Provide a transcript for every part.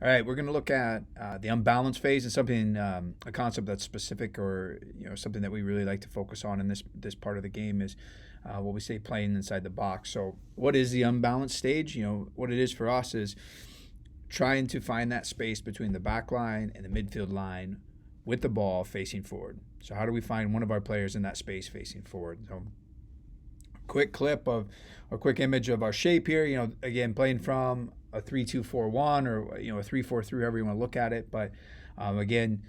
All right, we're going to look at the unbalance phase and something, a concept that's specific, or something that we really like to focus on in this part of the game is what we say playing inside the box. So, what is the unbalanced stage? What it is for us is trying to find that space between the back line and the midfield line with the ball facing forward. So, how do we find one of our players in that space facing forward? So, quick clip of or quick image of our shape here. Again, playing from a 3-2-4-1 or a 3-4-3, however you want to look at it. But again,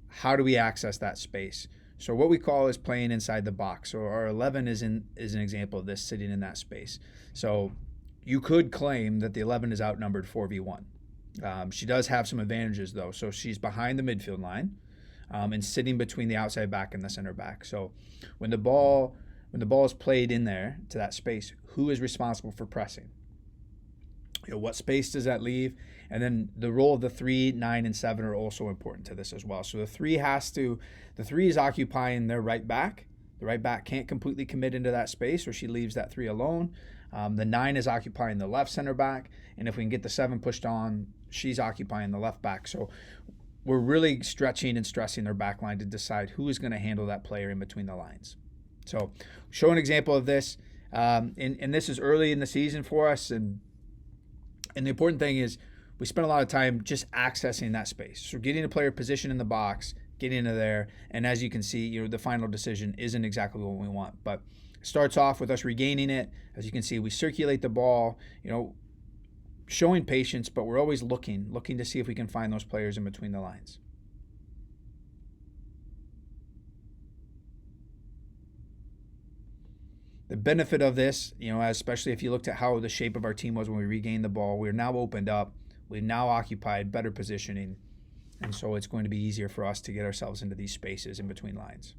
how do we access that space? So what we call is playing inside the box. So our 11 is an example of this, sitting in that space. So you could claim that the 11 is outnumbered 4v1. She does have some advantages though. So she's behind the midfield line and sitting between the outside back and the center back. So when the ball is played in there to that space, who is responsible for pressing? What space does that leave? And then the role of the 3, 9, and 7 are also important to this as well. So the 3 is occupying their right back. The right back can't completely commit into that space, or she leaves that 3 alone. The 9 is occupying the left center back. And if we can get the 7 pushed on, she's occupying the left back. So we're really stretching and stressing their back line to decide who is going to handle that player in between the lines. So show an example of this. And this is early in the season for us. And the important thing is we spend a lot of time just accessing that space. So getting a player positioned in the box, getting into there. And as you can see, the final decision isn't exactly what we want. But it starts off with us regaining it. As you can see, we circulate the ball, showing patience, but we're always looking to see if we can find those players in between the lines. The benefit of this, especially if you looked at how the shape of our team was when we regained the ball, we're now opened up. We've now occupied better positioning. And so it's going to be easier for us to get ourselves into these spaces in between lines.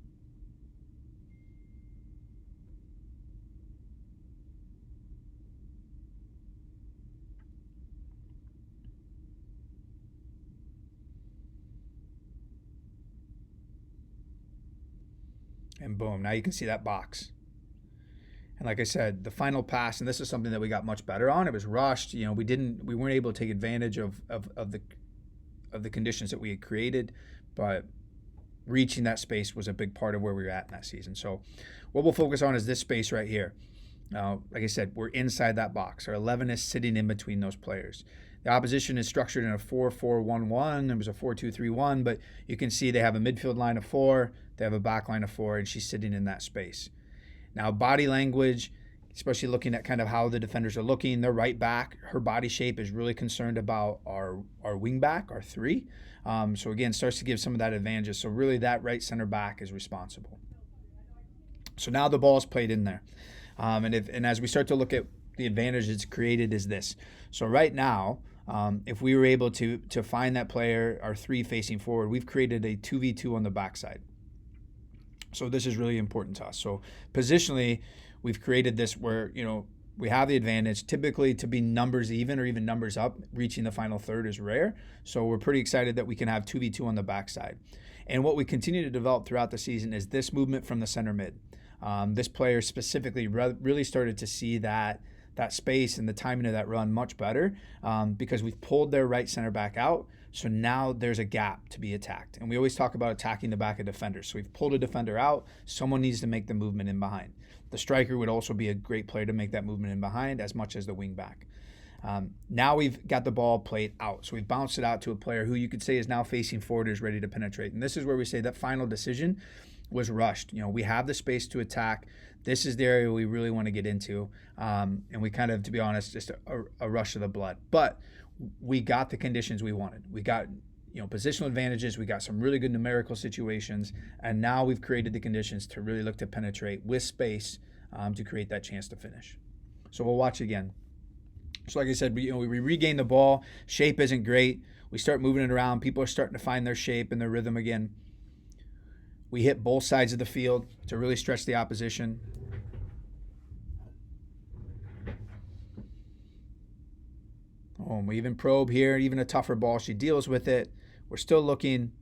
And boom, now you can see that box. And like I said, the final pass, and this is something that we got much better on. It was rushed. We weren't able to take advantage of the conditions that we had created, but reaching that space was a big part of where we were at in that season. So what we'll focus on is this space right here. Now, like I said, we're inside that box. Our 11 is sitting in between those players. The opposition is structured in a 4-4-1-1. There was a 4-2-3-1, but you can see they have a midfield line of 4, they have a back line of 4, and she's sitting in that space. Now, body language, especially looking at kind of how the defenders are looking, their right back, her body shape is really concerned about our wing back, our 3. So again, starts to give some of that advantage. So really that right center back is responsible. So now the ball is played in there. And as we start to look at the advantage it's created is this. So right now, if we were able to find that player, our 3 facing forward, we've created a 2v2 on the backside. So this is really important to us. So positionally, we've created this where, we have the advantage. Typically to be numbers even or even numbers up, reaching the final third is rare. So we're pretty excited that we can have 2v2 on the backside. And what we continue to develop throughout the season is this movement from the center mid. This player specifically really started to see that space and the timing of that run much better because we've pulled their right center back out. So now there's a gap to be attacked. And we always talk about attacking the back of defenders. So we've pulled a defender out. Someone needs to make the movement in behind. The striker would also be a great player to make that movement in behind as much as the wing back. Now we've got the ball played out. So we've bounced it out to a player who you could say is now facing forward, is ready to penetrate. And this is where we say that final decision was rushed. We have the space to attack. This is the area we really want to get into. And we kind of, to be honest, just a rush of the blood. But we got the conditions we wanted. We got, positional advantages. We got some really good numerical situations. And now we've created the conditions to really look to penetrate with space to create that chance to finish. So we'll watch again. So like I said, we regain the ball. Shape isn't great. We start moving it around. People are starting to find their shape and their rhythm again. We hit both sides of the field to really stretch the opposition. And we even probe here, even a tougher ball. She deals with it. We're still looking.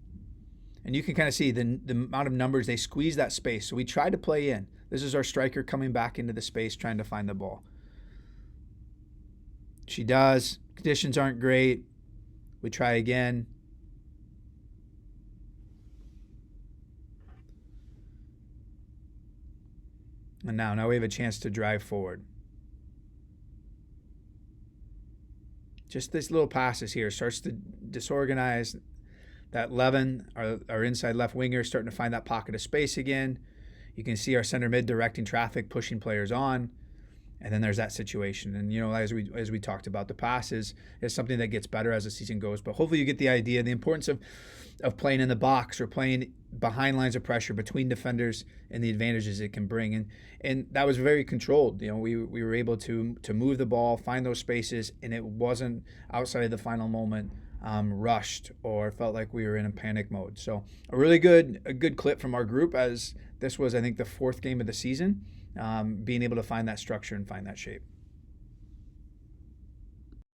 And you can kind of see the amount of numbers. They squeeze that space. So we try to play in. This is our striker coming back into the space, trying to find the ball. She does. Conditions aren't great. We try again. And now we have a chance to drive forward. Just this little passes here starts to disorganize. That Levin, our inside left winger, starting to find that pocket of space again. You can see our center mid directing traffic, pushing players on. And then there's that situation. And, as we talked about, the passes is something that gets better as the season goes. But hopefully you get the idea, the importance of playing in the box or playing behind lines of pressure between defenders and the advantages it can bring. And that was very controlled. We were able to move the ball, find those spaces, and it wasn't outside of the final moment rushed or felt like we were in a panic mode. So a good clip from our group, as this was, I think, the fourth game of the season. Being able to find that structure and find that shape.